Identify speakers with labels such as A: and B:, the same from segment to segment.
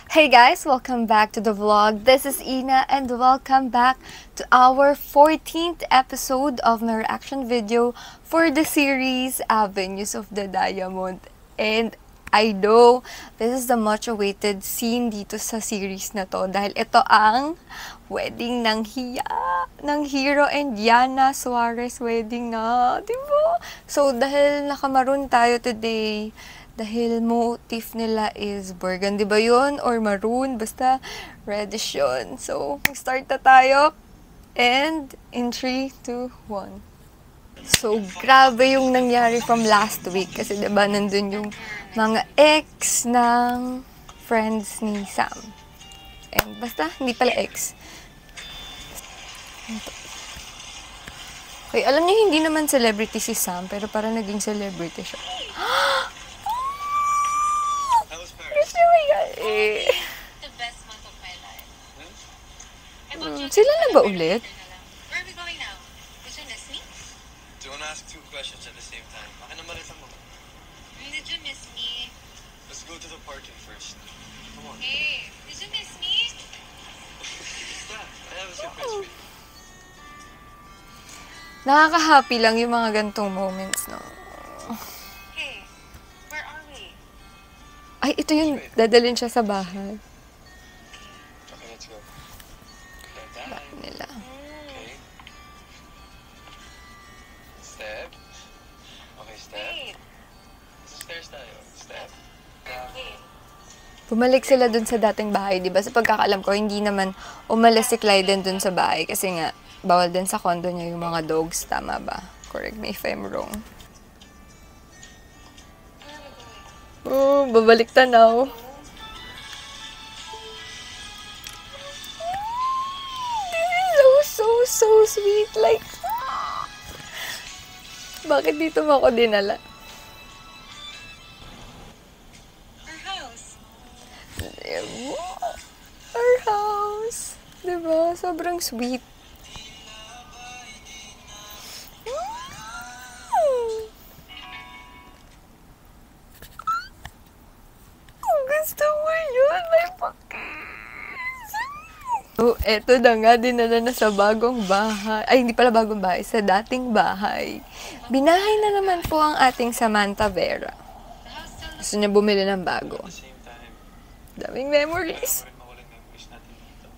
A: Hey guys, welcome back to the vlog. This is Ina and welcome back to our 14th episode of my reaction video for the series Avenues of the Diamond. And I know this is the much awaited scene dito sa series na to dahil ito ang wedding ng Hero and Yana Suarez wedding na, diba? So dahil nakamaroon tayo today, dahil motif nila is burgundy ba yun? Or maroon? Basta reddish yun. So, mag-start na tayo. And, in 3, 2, 1. So, grabe yung nangyari from last week. Kasi diba, nandun yung mga ex ng friends ni Sam. And basta, hindi pala ex. Okay, alam niyo, hindi naman celebrity si Sam, pero parang naging celebrity siya.
B: The best month of my life.
A: Sila na ba ulit?
B: Where are we going now? Did you miss me?
C: Don't ask two questions at the same time. Akin naman ito mo.
B: Did you miss me?
C: Let's go to the party first. Come on.
B: Hey, did you miss me?
C: Yeah, I have a surprise for you.
A: Nakaka-happy lang yung mga gantong moments, no?
B: Hey, where are we?
A: Ay, ito yung dadalhin siya sa bahay.
C: Okay, let's go.
A: Bahay nila.
C: Okay. Step. Okay, step.
B: Wait,
C: Sa stairs tayo. Step.
B: wait.
A: Bumalik sila dun sa dating bahay, di ba? Sa pagkakaalam ko, hindi naman umalis si Clyden dun sa bahay kasi nga, bawal din sa condo niya yung mga dogs. Tama ba? Correct me if I'm wrong. Oh, babalik tanaw. This is so sweet. Like, bakit dito mo ako dinala?
B: Our house.
A: Our house. Diba? Sobrang sweet. Gusto mo yun? May pakis. So, eto na nga, dinala na sa bagong bahay. Ay, hindi pala bagong bahay, sa dating bahay. Binahay na naman po ang ating Samantha Vera.
B: The house still looks
A: Gusto niya bumili ng bago.
C: At the same time,
A: Daming memories.
C: mawalang memories natin dito.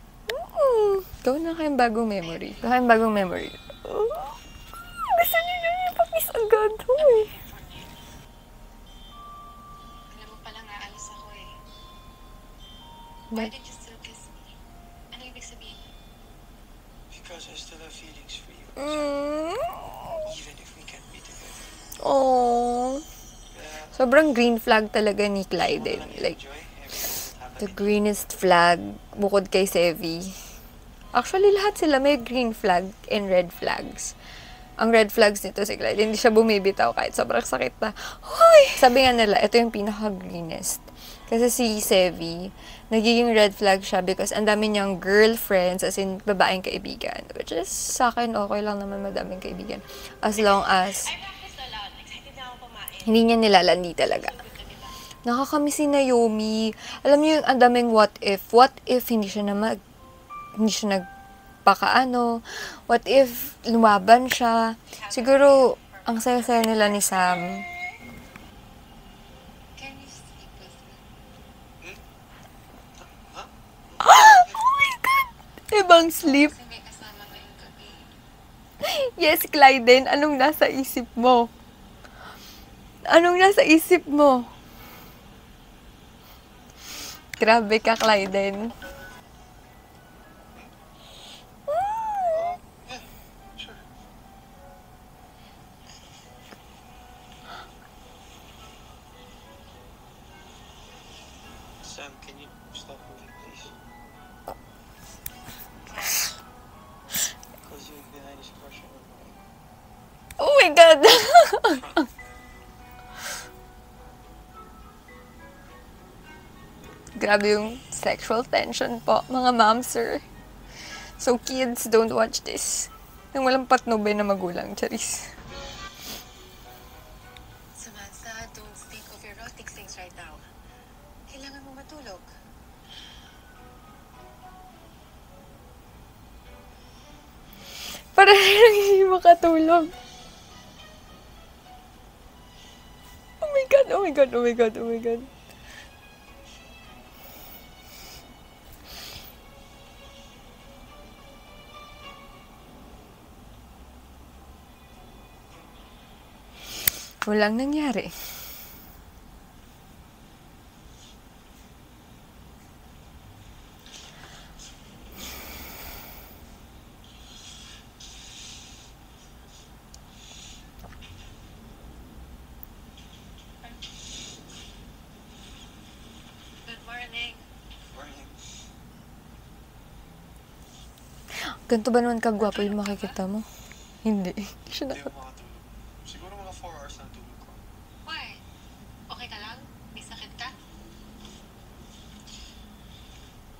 A: Gawin na kayong bagong memory. Gawin kayong bagong memory. Gusto niyo na yung pakis agad. Uy.
B: alam mo palang aalis ako eh. Why
A: But,
B: did you still kiss me? Ano ibig sabihin?
C: Because I still have feelings for you.
A: mm,
C: Even if we can't be together.
A: oh.
C: Yeah.
A: Sobrang green flag talaga ni Clyden. Like,
C: Enjoy everything that's
A: the
C: happening.
A: greenest flag bukod kay Sevi. Actually, lahat sila may green flag and red flags. Ang red flags nito si Clyde, hindi siya bumibitaw kahit sobrang sakit na. Hoy! Sabi nga nila, ito yung pinaka-greenest. Kasi si Sevi, nagiging red flag siya because ang dami niyang girlfriends, as in babaeng kaibigan. Which is, sa akin, okay lang naman madaming kaibigan. As long as
B: I practiced a lot. Excited na ako kumain.
A: hindi niya nilalandi talaga. Nakakamiss si Naomi. Alam niyo yung ang daming what if. What if hindi siya nagpakaano? What if lumaban siya? Siguro, ang saya-saya nila ni Sam.
B: Can you sleep with me?
A: Oh my God! Ibang sleep.
B: Kasi may kasama ngayong gabi.
A: Yes, Clyden, anong nasa isip mo? Anong nasa isip mo? Grabe ka, Clyden.
C: Yeah, sure. Sam, can you stop moving, please? Because you're behind this pressure of mine.
A: Oh my God! Grabe yung sexual tension po, mga ma'am, sir. So, kids, don't watch this. Nang walang patnubay na magulang, charis.
B: Samantha, don't think of erotic things right now. Kailangan mo matulog.
A: Para lang hindi makatulog. Oh my God, oh my God, oh my God, oh my God. Walang nangyari.
B: Good morning.
C: Morning.
A: Ganito ba naman kagwapo yung makikita mo? Hindi. Hindi siya
C: Hindi ako makatulog. Siguro mga 4 hours na tulog ko.
B: Why? Okay ka lang? May sakit ka?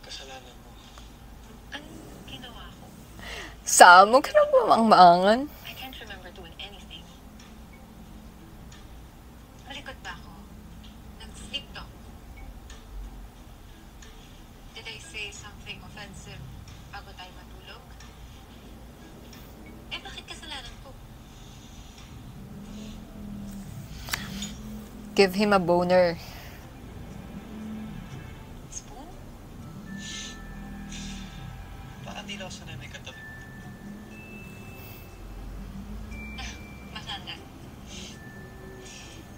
C: Kasalanan mo.
B: Anong ginawa ko?
A: Samo ka na bumangmangan.
B: I can't remember doing anything. Malikot ba ako? Nag-sleep talk? Did I say something offensive bago tayo matulog? Eh, bakit kasalanan ko?
A: Give him a boner.
B: Spoon?
C: Baka di lang ako sanay may katabi mo.
B: Masana.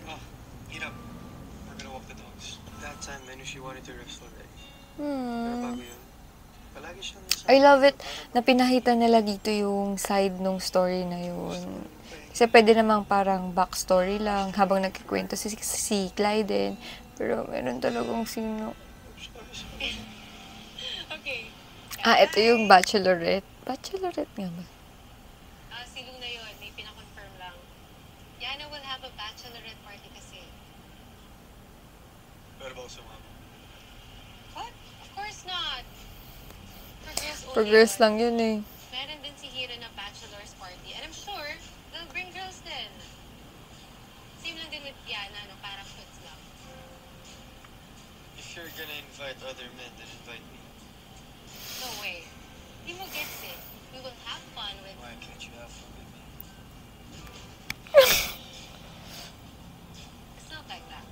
C: Oh, hirap. We're gonna walk the dogs. That time, I knew she wanted to rest already. Pero bago yun, palagi siyang nasa...
A: I love it na pinakita nila dito yung side nung story na yun. Kasi pwede namang parang backstory lang habang nagkikwento si Clyde din. Pero meron talagang sino.
B: Okay.
A: Ito yung Bachelorette. Bachelorette nga ba?
B: Si Luna yun. May pinakonfirm lang. Yana will have a bachelorette party kasi.
C: Pero ba ako sumama?
B: What? Of course not. For girls only.
A: For girls lang yun eh.
B: Meron din si Hiro na bachelor's party. And I'm sure they'll bring girls din. Same lang din with Yana, no? Parang puts lang.
C: If you're gonna invite other men, then invite me.
B: No way. Di mo gets it. We will have fun with...
C: Why can't you have fun with me?
B: It's not like that.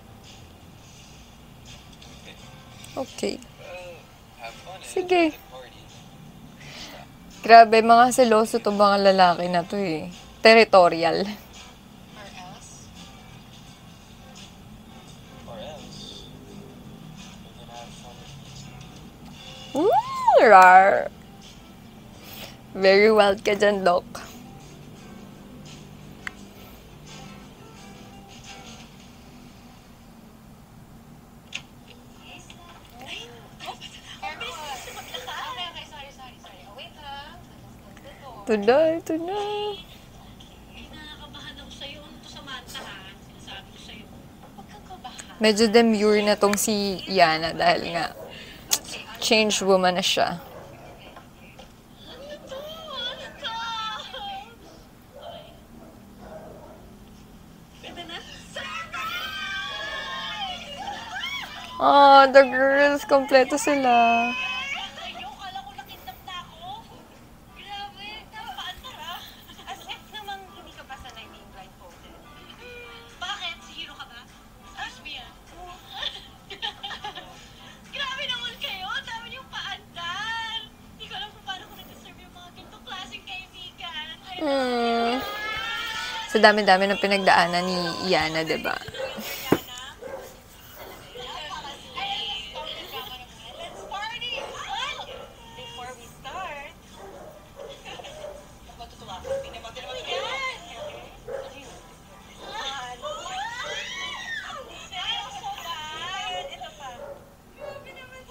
C: Okay.
A: Okay.
C: Well, have fun and
A: Sige.
C: enjoy the party.
A: Grabe, mga seloso to mga lalaki na to eh. Territorial.
B: Or else...
C: Or else, you're gonna have fun with me too.
A: Rar. Very wild ka dyan, Doc.
B: Okay, sorry. Oh, wait ha.
A: Ito na, ito na.
B: Ay, nakakabahan ako sa'yo. Ano to sa mata ha? Sinasabi ko sa'yo. Huwag kang kabahan.
A: Medyo demure na tong si Yana dahil nga changed woman na siya.
B: Ano to? Ano to? Pwede na?
A: Oh, the girls, kompleto sila.
B: Kayo, kala ko nakindap na ako. Grabe, napaandar ha. As if namang hindi ka pa sanay being blindfolded. Bakit? Si Hiro ka ba? Excuse me ah. Grabe naman kayo. Ang dami niyong paandar. Hindi ko alam kung paano ko nag-deserve yung mga ganitong klaseng kaibigan.
A: Sa dami-dami ng pinagdaanan ni Yana, diba?
B: Let's party! Before we start, matutuwa ka. Tingnan mo yan! So bad! Ito pa. Grabe naman.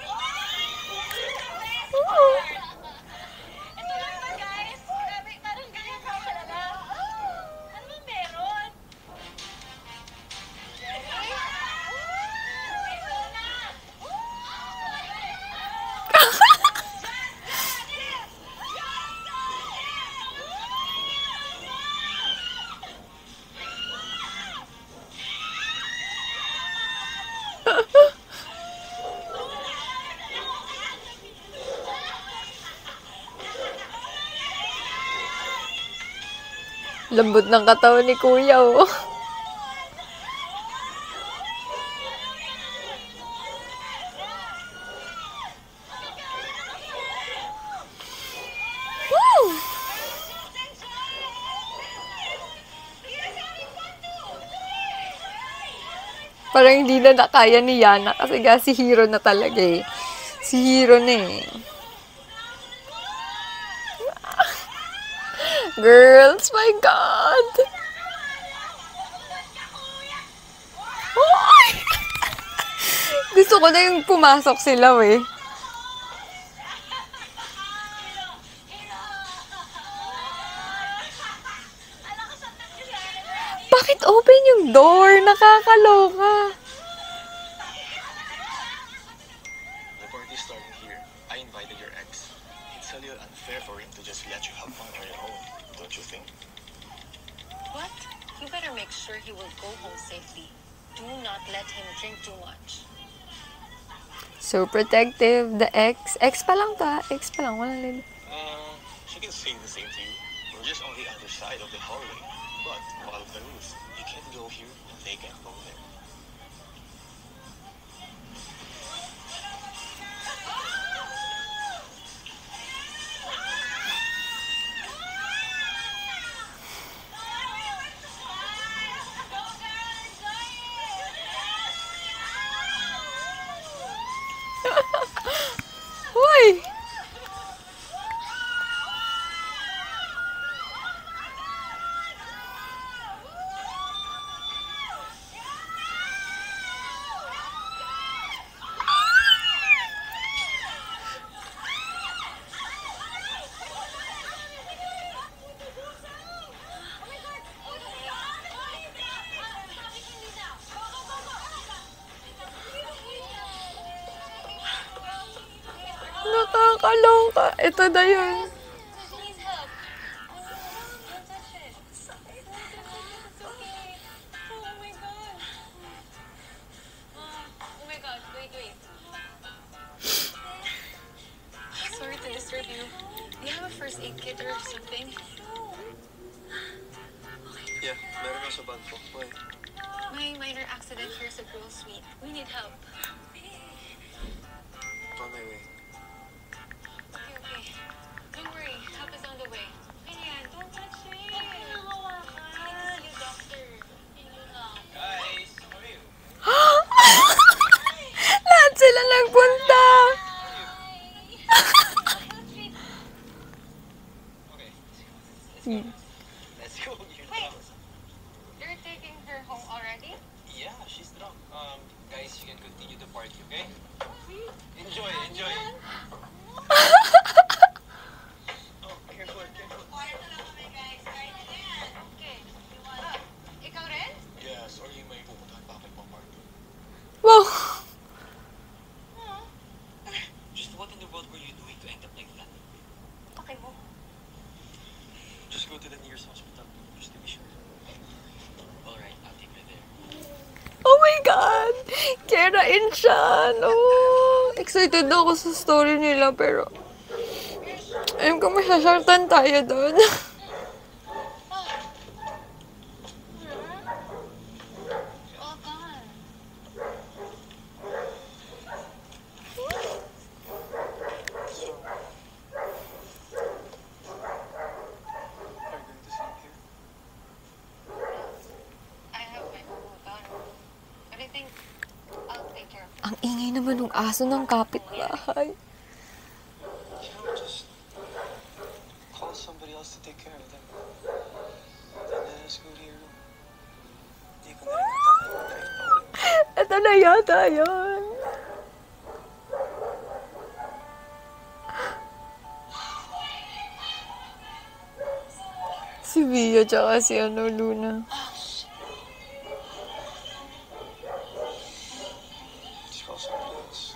B: Ito lang ba, guys? Grabe, parang ganyan ka pala. Ano bang meron?
A: Lambot ng katawan ni Kuya, oh. Woo! Parang hindi na nakaya ni Yana kasi nga si Hiro na talaga eh. Si Hiro na eh. Girls, my God! Oy! Gusto ko na yung pumasok sila eh. Bakit open yung door? Nakakaloka.
C: The party's starting here. I invited your ex. It's a little unfair for him to just let you have fun on your own, don't you think?
B: What? You better make sure he will go home safely. Do not let him drink too much.
A: So protective. The ex. Ex pa lang ta. Ex pa lang. Walang lili.
C: She can say the same to you. We're just on the other side of the hallway. But follow the rules. You can't go here and they can't go there.
A: Uy! Nakakaloka. Ito na yun.
B: Sorry to disturb you. Do you have a first aid kit or something?
C: Yeah, meron nga sa bag ko. Why?
B: My minor accident here is a girl suite. We need help.
C: On my way.
B: Okay, okay. Don't worry. Help is on the way. Ayan, don't touch it. It's you, doctor.
C: Guys, how are you?
A: Lahat sila nagpunta.
C: Okay.
A: Hmm.
C: Let's go. You're
B: Wait.
C: drunk.
B: You're taking her home already?
C: Yeah, she's drunk. Guys, you can continue the party, okay? Enjoy, enjoy. Oh, careful, careful.
B: Okay. Ikaw rin?
C: Yeah, sorry, may pupuntahan pa ako ibang party.
A: Wow.
C: Just what in the world were you doing to end up like that?
B: Okay mo.
C: Just go to the nearest hospital, just to be sure. Alright, I'll take her there.
A: Oh my God! Kirain siya, no? Excited ako sa story nila, pero ayun ko masyasartan tayo doon.
B: All gone.
C: So, are you going to sleep here?
B: I have my own daughter. But I think I'll take care of her.
A: Ang ingay naman ng aso ng kapitbahay.
C: You know, just call somebody else to take care of them. Then let us go to your room. Hindi ko na rin makakalimutan kahit paulit.
A: Ito na yata yun. Si Via tsaka si Luna.
C: Just call somebody else.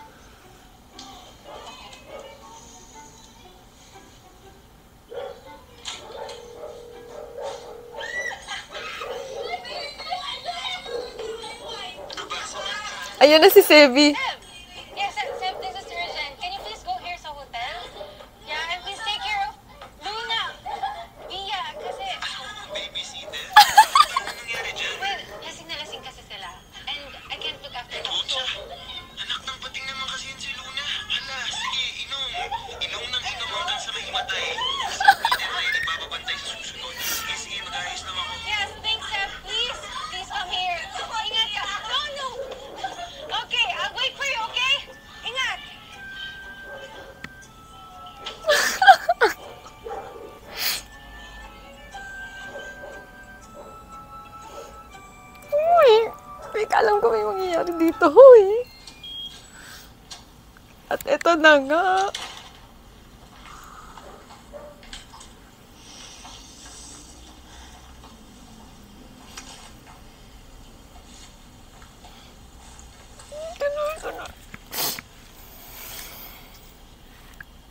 A: Ayun na si Sebi.
B: Yes, Seb, this is urgent. Can you please go here sa hotel? Yeah, and please take care of Luna. Via, kasi...
C: Baby, see
A: At ito na nga. Tuloy.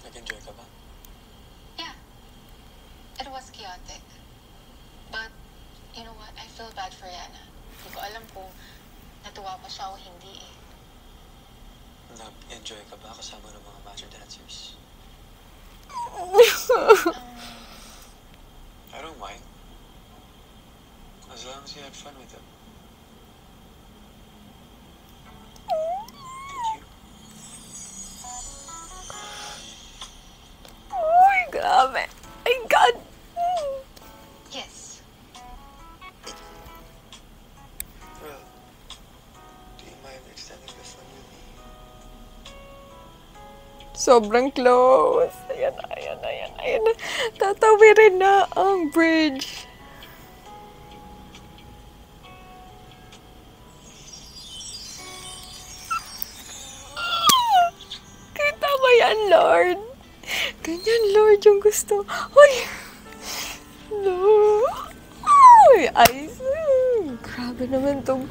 C: Nag-enjoy ka ba?
D: Yeah, it was chaotic. But, you know what? I feel bad for Yana. Hindi ko alam kung natuwa pa siya o hindi eh.
C: Nag-enjoy ka ba kasama ng mga master dancers? I don't mind. As long as you had fun with them. Did you?
A: Uy, grabe. My God.
D: Yes.
C: Well, do you mind extending the fun with me?
A: Sobrang close. Ayan na. Tatawirin na ang bridge. Kita ba yan, Lord? Ganyan, Lord, yung gusto. Uy! No! Uy! Ice! Grabe naman tong...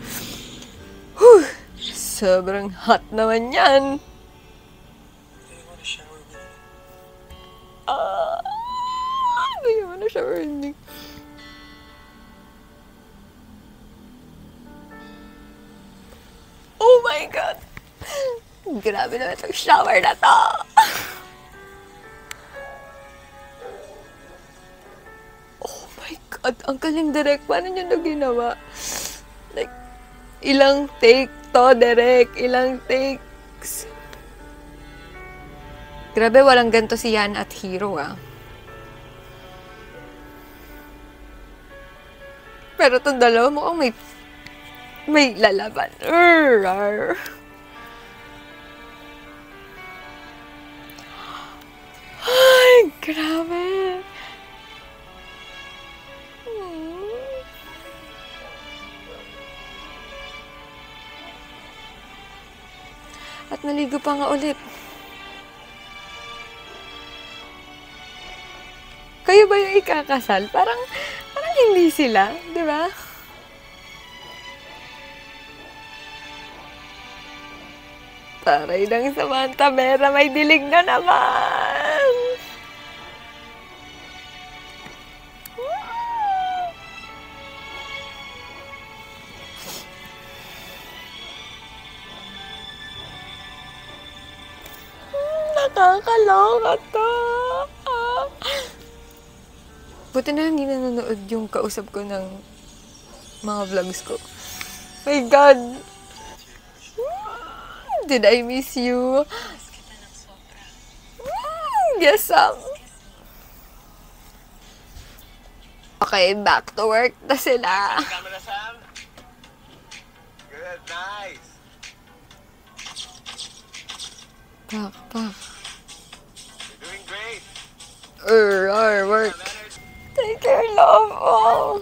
A: Sobrang hot naman yan.
C: Do you want to shower with me?
A: Do you wanna shower with me? Oh my God! Grabe naman itong shower na to! Oh my God! Ang galing, Direk. Paano nyo na ginawa? Like, ilang take to, Direk? Ilang takes? Grabe, walang ganito si Yan at Hiro, ah. Pero itong dalawa mukhang may lalaban. Arr. Ay, grabe. At naligo pa nga ulit. Kayo ba yung ikakasal? Parang hindi sila, di ba? Taray ng Samantha Vera, may dilig na naman! Nakakaloka to! Buti na hindi nanonood yung kausap ko ng mga vlogs ko. My God! Did I miss you?
D: Miss kita ng sobra.
A: Yes, Sam. Okay, back to work na sila.
E: Camera, Sam. Good, nice.
A: Back.
E: You're doing great.
A: Work. Take care, love. Oh.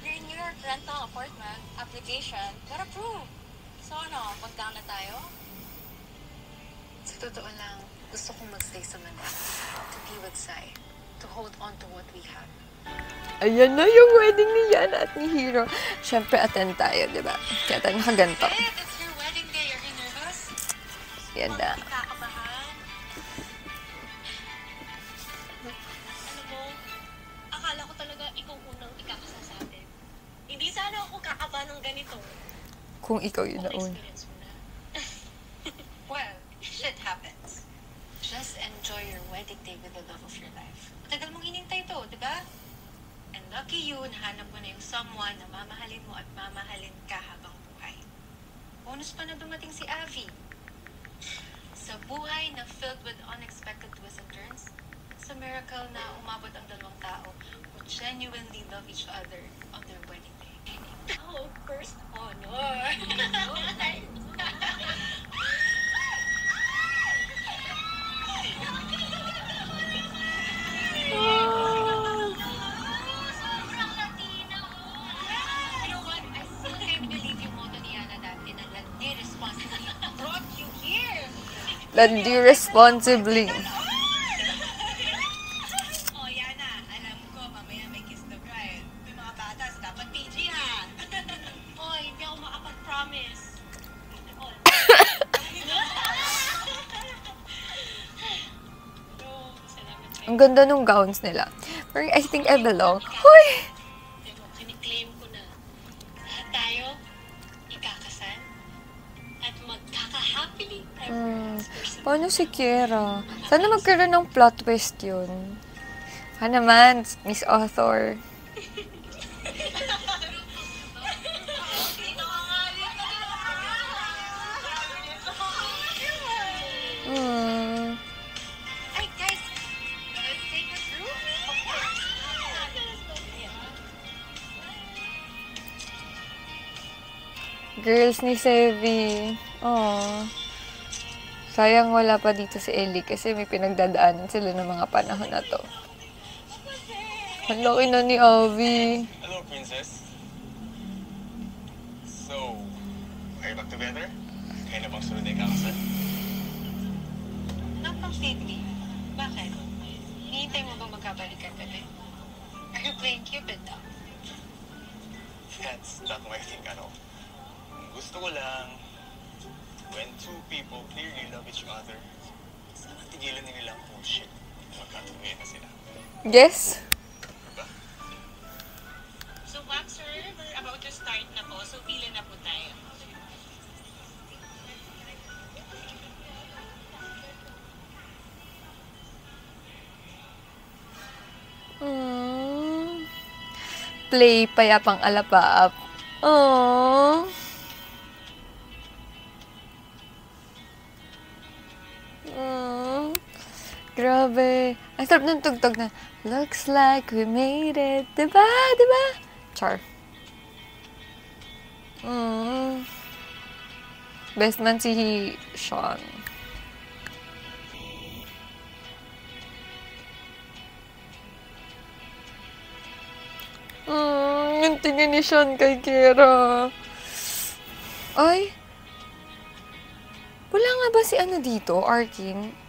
D: Your New York rental apartment application got approved. So ano, pag-down na tayo? Sa totoo lang, gusto kong magstay sa Manila. To be with Sai. To hold on to what we have.
A: Ayan na yung wedding ni Yana at ni Hiro. Siyempre, attend tayo, di ba? Kaya tayo nakaganto.
D: Hey, it's your wedding day. Are you nervous?
A: Yan na.
D: Kakabahan?
B: Alam mo, akala ko talaga ikaw unang ikakasal sa atin. Hindi sana ako kakabahan ng ganito.
A: Kung ikaw yun na un.
B: Experience mo na.
D: Well, shit happens. Just enjoy your wedding day with the love of your life. Matagal mong hinintay to, di ba? And lucky you, nahanap mo na yung someone na mamahalin mo at mamahalin ka habang buhay. Bonus pa na dumating si Avi. Sa buhay na filled with unexpected twists and turns, it's a miracle na umabot ang dalawang tao who genuinely love each other on their wedding day.
B: Oh, first honor.
D: Sobrang Latina, oh! You know what? I still can't believe yung motto ni Yana dati na let the responsibility brought you here.
A: Landi responsibly.
B: Oh, Yana, alam ko, mamaya may kiss the bride. May mga batas, dapat PG ha. Hoy, hindi ako makapag-promise. Oh. No, salamat kayo.
A: Ang ganda nung gowns nila. Pero I think I belong. Hoy!
D: Kiniklaim ko na lahat tayo ikakasal at magkaka-happily ever after.
A: Paano si Kiera? Sana magkaroon ng plot twist yun. Ha naman, Miss Author.
D: Ay, guys, let's take a through. Of course.
A: Girls ni Sevi. Oh. Sayang wala pa dito si Ellie kasi may pinagdadaanan sila ng mga panahon na to. Ang laki na ni Avi.
E: Hello, princess. So, are you back together? Kaya na bang sunod na ikakasal?
D: Not completely. Bakit? Hinihintay mo ba magkabalikan kami? Are you playing Cupid now?
E: That's not my thing, ano. Gusto ko lang, when two people clearly love each other, sana tigilan nila ang bullshit. Magkatuloy na sila.
A: Yes?
E: Diba?
B: So, Wax, sir, we're about to start na po. So, pila na po tayo.
A: Play payapang alapaap. Aww. Grabe. Ang sarap ng tugtog na, looks like we made it. Diba? Diba? Char. Best man si Sean. Yung tingin ni Sean kay Kiera. Ay. Wala nga ba si ano dito, Arkin?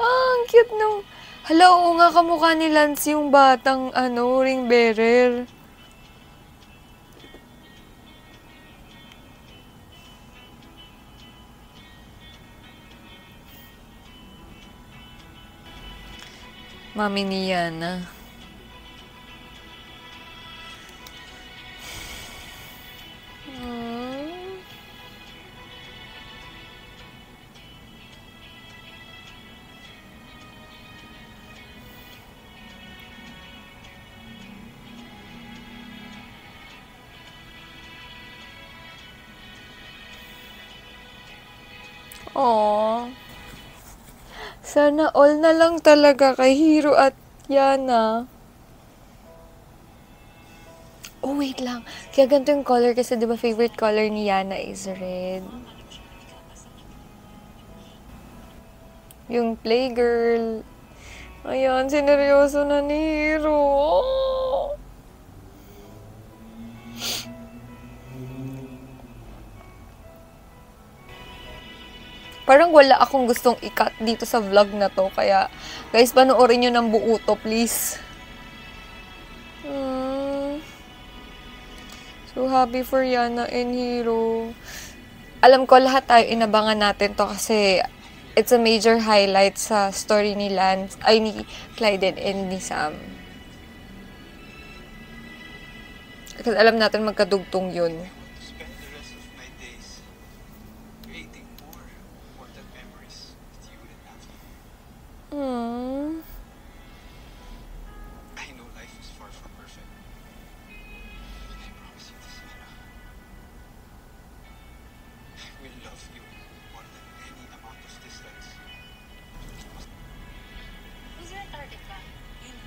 A: Ang cute nung... Hala, oo nga, kamukha ni Lance yung batang, ring bearer. Mami ni Yana. Aww. Sana all na lang talaga kay Hiro at Yana. Oh, wait lang. Kaya ganito yung color kasi di ba favorite color ni Yana is red. Yung playgirl. Ayan, sineryoso na ni Hiro. Oh. Parang wala akong gustong i-cut dito sa vlog na to. Kaya, guys, panoorin nyo ng buo to, please. So happy for Yana and Hiro. Alam ko lahat tayo inabangan natin to kasi it's a major highlight sa story ni Lance, ay ni Clyde and ni Sam. Kasi alam natin magkadugtong yun.
C: Spend the rest of my days creating more important memories with you and Avi. I know life is far from perfect. But I promise you this, Anna. I will love you more than any amount of distance.
D: Who's your target ba? Yun.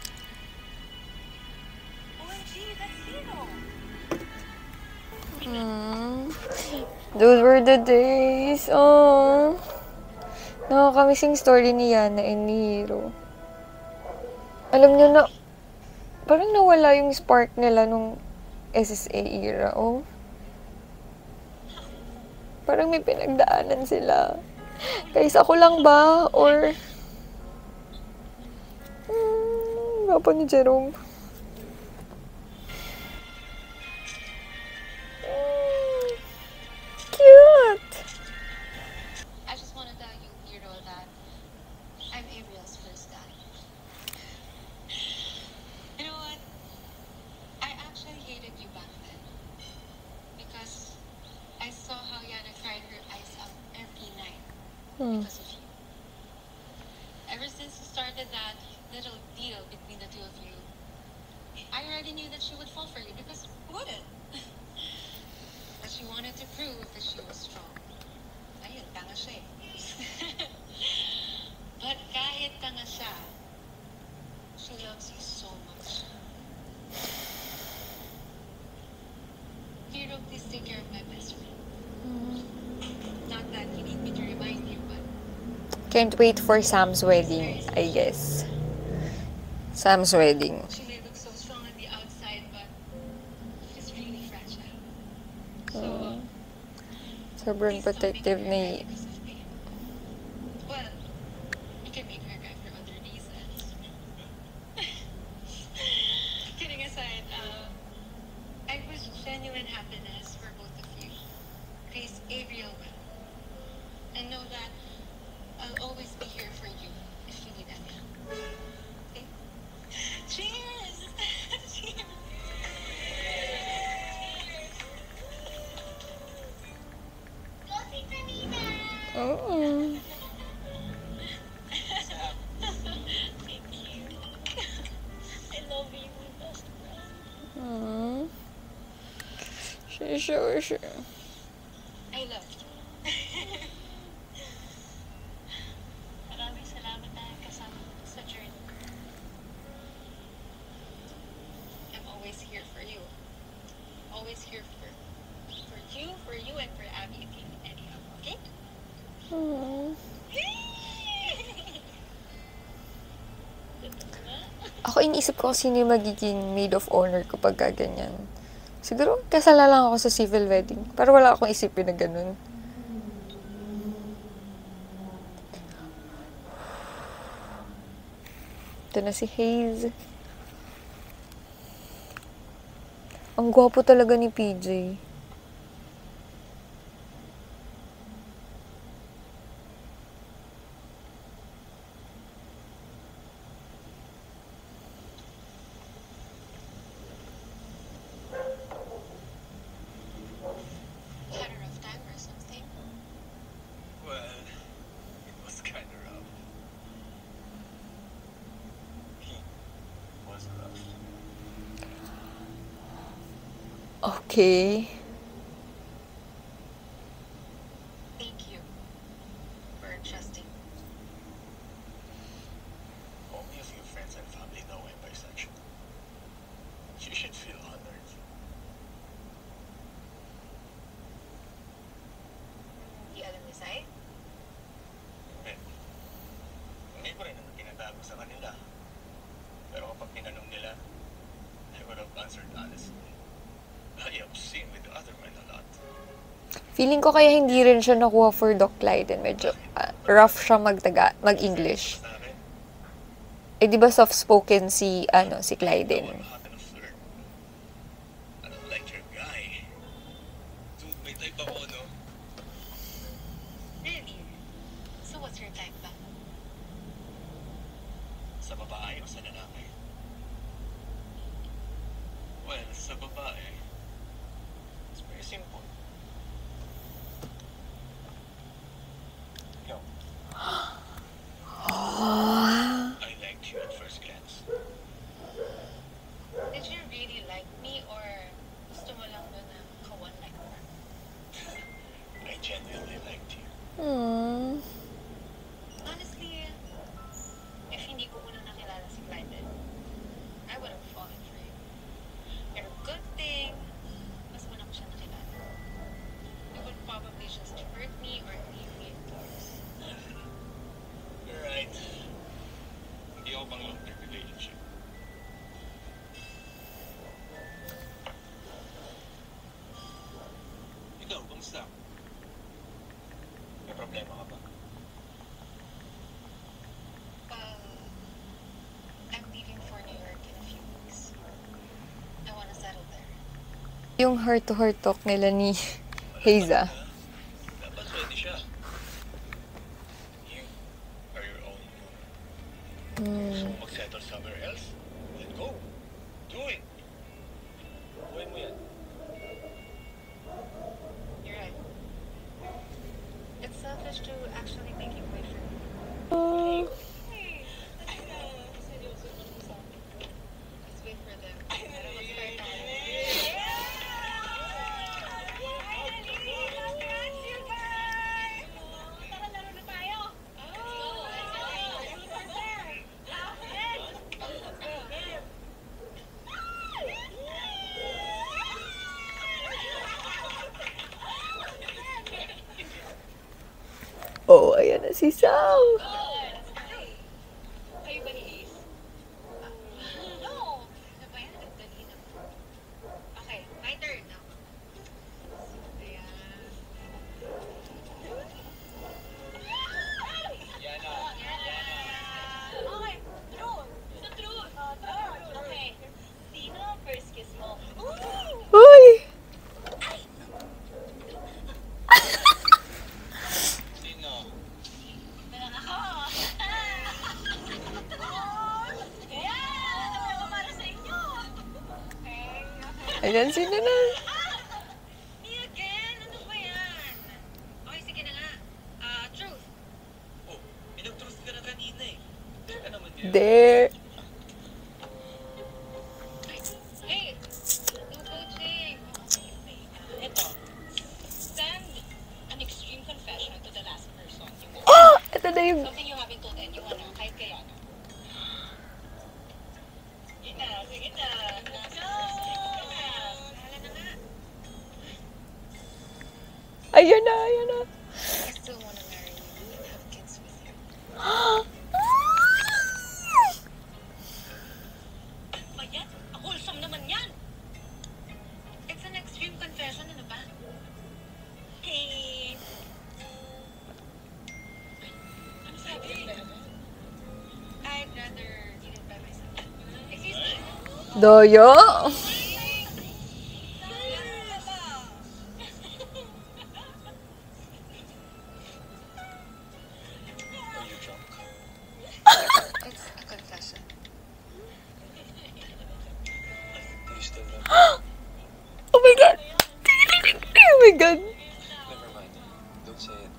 B: OMG, that's Hiro.
A: Those were the days. Oh. Nakakamising story ni Yana and ni Hiro. Alam niyo na, parang nawala yung spark nila nung SSA era, oh. Parang may pinagdaanan sila. Guys, ako lang ba? Or... Gwapo ni Jerome. Cute!
D: I just want to tell you, Hero, that I'm Ariel's first guy. You know what? I actually hated you back then. Because I saw how Yana cried her eyes out every night because of you. Ever since you started that little deal between the two of you, I already knew that she would fall for you because who wouldn't? But she wanted to prove that she was strong. Ayun, tanga siya eh. But kahit tanga siya, she loves you so much. Hero, please take care of my best friend. Not that you need me to remind you, but
A: Can't wait for Sam's wedding, I guess. Sam's wedding.
D: she may look so strong on the outside, but she's really fragile. So,
A: Sobrang
D: please don't make
A: protective
D: her
A: ni...
D: cry because of pain. Well, you can make her cry for other reasons. Kidding aside, I wish genuine happiness for both of you. Please, Ariel will. And know that I'll always be here for you if you need any help. Okay? Cheers! Cheers!
A: Mm.
D: Thank you. I love you, my best friend.
A: Sure.
D: I love you. Maraming salamat na kasama mo sa journey. I'm always here for you. Always here for you, and for Abby if you need any help, okay?
A: Ako iniisip ko kung sino yung magiging maid of honor ko pagka ganyan. Siguro, kasala lang ako sa civil wedding. Pero wala akong isipin na ganun. Ito na si Hayes. Ang gwapo talaga ni PJ.
D: Had a rough time or something?
E: Well, it was kind of rough. He was rough.
A: Okay.
D: Thank you for trusting.
E: Only a few friends and family know I'm bisexual. You should feel honored.
D: Di alam ni Sai?
E: Hindi ko rin naman tinatago sa kanila. Pero kapag tinanong nila, I would have answered honestly. I have seen with the other men a lot.
A: Feeling ko kaya hindi rin siya nakuha for Doc Clyden. Medyo rough siya mag-English.
E: Sa akin,
A: Eh, di ba soft-spoken si Clyden?
E: I'm hot enough flirt. I don't like your guy. Dude, may type ako, no?
D: Really? So what's your type ba?
E: Sa babae o sa lalaki? Well, sa babae, it's very simple. Ikaw. I liked you at first glance.
D: Did you really like me or gusto mo lang doon na kawan like that?
E: I genuinely liked you.
D: Honestly, if hindi ko unang nakilala si Clyden, I would have fallen for you. Pero good thing, mas una ko siya nakilala. You would probably just hurt me or leave me in tears.
E: You're right. Hindi ako pang long-term relationship. Kamusta? May problema ka ba?
D: I'm leaving for New York in a few weeks. I want to settle there.
A: Yung heart-to-heart talk nila ni Haza.
E: Dapat ready siya. You are your own woman. Gusto mo mag-settle somewhere else? Then go. Do it. Buhay mo yan.
D: You're right. It's selfish to actually make you wait for me. Let's wait for them. Pero mag-start tayo.
A: Oh, ayan na si Sam.
D: Kayo ba ni Ace? No! Ano ba yan? Nagdali na po. Okay, my turn now. Ayan.
B: Okay, truth. Sa truth. Truth. Okay. Sino ang first kiss mo?
A: Uy!
E: Sino?
B: Ako! Ayan! Ano ba para sa inyo?
A: Ayan, sino na?
D: Me again? Ano ba yan? Okay, sige na nga. Truth.
E: Oh, pinag-truth ka na kanina eh. Teka naman yun.
A: There.
D: Hey! No coaching.
B: Ito. Send an extreme confession to the last person you want.
A: Oh! Ito na yung...
B: Something you haven't told anyone, kahit kay ano. Sige na, sige na. Go!
D: Bahala na nga.
A: Ayan na, ayan na.
D: I still want to marry you and have kids with you.
B: Bayat, wholesome naman yan.
D: It's an extreme confession, ano ba?
B: Hey. Ano sabi?
D: I'd rather eat it by myself. Excuse me?
A: Doyo.
E: Are you drunk?
D: It's a confession.
E: Do you still love me?
A: Oh my God. Oh my God.
E: Never mind. Don't say it.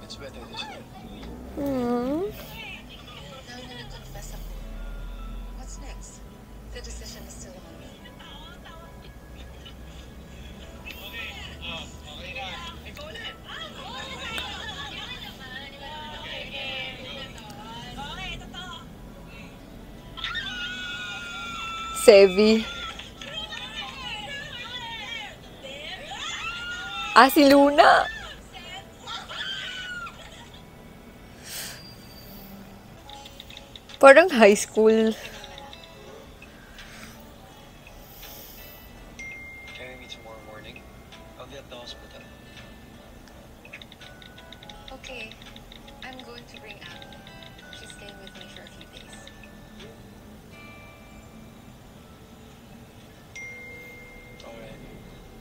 E: It's better this way.
A: Hmm.
D: Now na nag-confess ako. What's next? The decision is still on me.
B: Okay, ito to.
A: Sevi. Ah, si Luna. Parang high school.
E: Carry me tomorrow morning. I'll be at the hospital.
D: Okay, I'm going to bring Abby. She's staying with me for a few days.
E: Alright.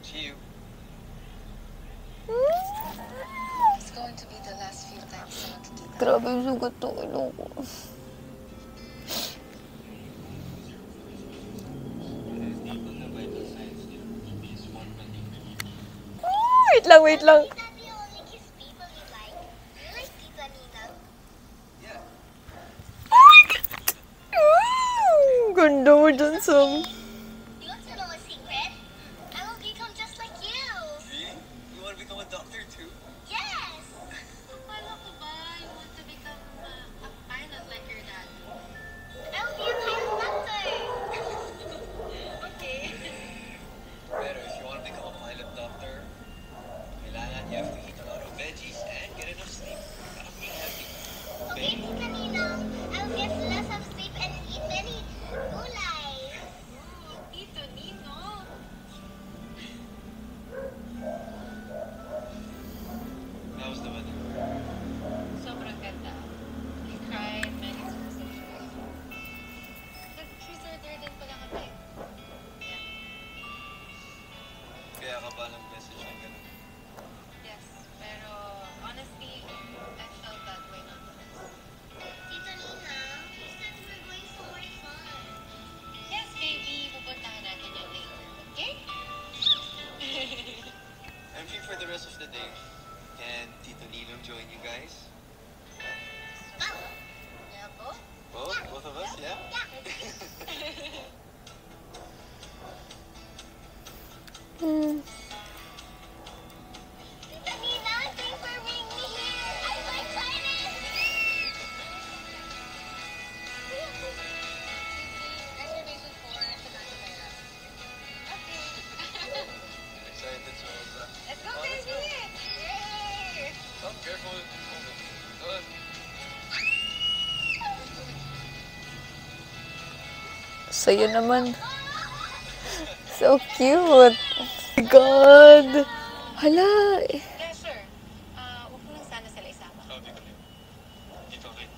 E: See you.
D: It's going to be the last few times na magkikita.
A: Grabe yung sugat ng ilong ko. Wait lang, wait lang.
F: Is that the only kiss people you like? You like Tita Nina?
E: Yeah.
A: Oh my God. Ganda mo dyan, Sam.
F: You want to know a secret? I will become just like you.
E: Really? You want to become a doctor too?
F: Yes!
D: Akala ko ba you want to become a pilot like your dad?
F: I will be a pilot doctor.
D: Okay.
E: Pero if you want to become a pilot doctor, kailangan you have to eat a lot of veggies and get enough sleep para be healthy.
F: Okay, Tita Nina. I'll get less of sleep and eat many gulay.
D: Tito Nino.
C: rest of the day. Can Tito Nilong join you guys?
F: Yeah, both?
C: Both of us, yeah?
F: Tita Ninang, thanks for bringing me here. I'm so excited. Reservation for Fernando Vera. Okay.
C: Excited, Josa.
B: Let's go, baby!
F: Yay!
C: Oh, careful. Go ahead.
A: So, yun naman. So cute. Oh my God. Hala.
D: Yes, sir. Huwag mo lang sana sila isama.
E: Oh, dito rin. Dito rin.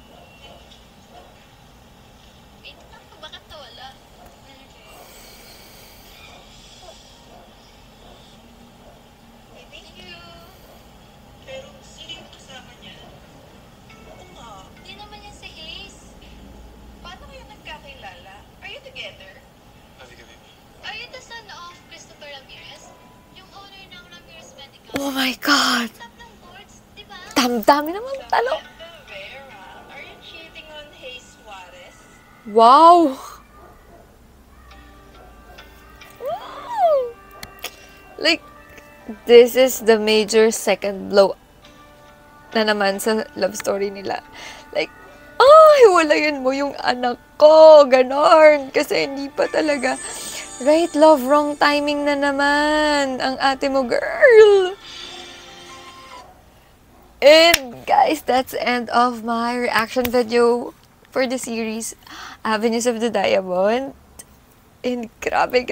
D: Wait lang, bakit nawala?
B: Thank you. Pero sino yung kasama niya? Oo nga.
D: Hindi naman yan si Hayes. Paano kayo nagkakilala? Are you together?
E: Halika, baby.
D: Are you the son of Christopher Ramirez? Yung owner ng Ramirez Medical?
A: Oh my God.
D: Top ng boards, di ba?
A: Dami naman talo.
B: Fernando Vera, are you cheating on Hayes Suarez?
A: Wow. Like, this is the major second blow na naman sa love story nila. Like, hiwalayan mo yung anak ko, ganon. Kasi hindi pa talaga right love, wrong timing na naman ang ate mo, girl. And guys, that's the end of my reaction video for the series Avenues of the Diamond. And grabe.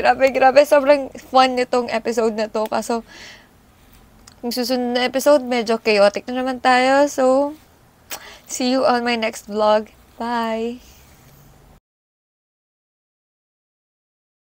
A: Sobrang fun nitong episode na to. Kaso, yung susunod na episode, medyo chaotic na naman tayo. So, see you on my next vlog. Bye!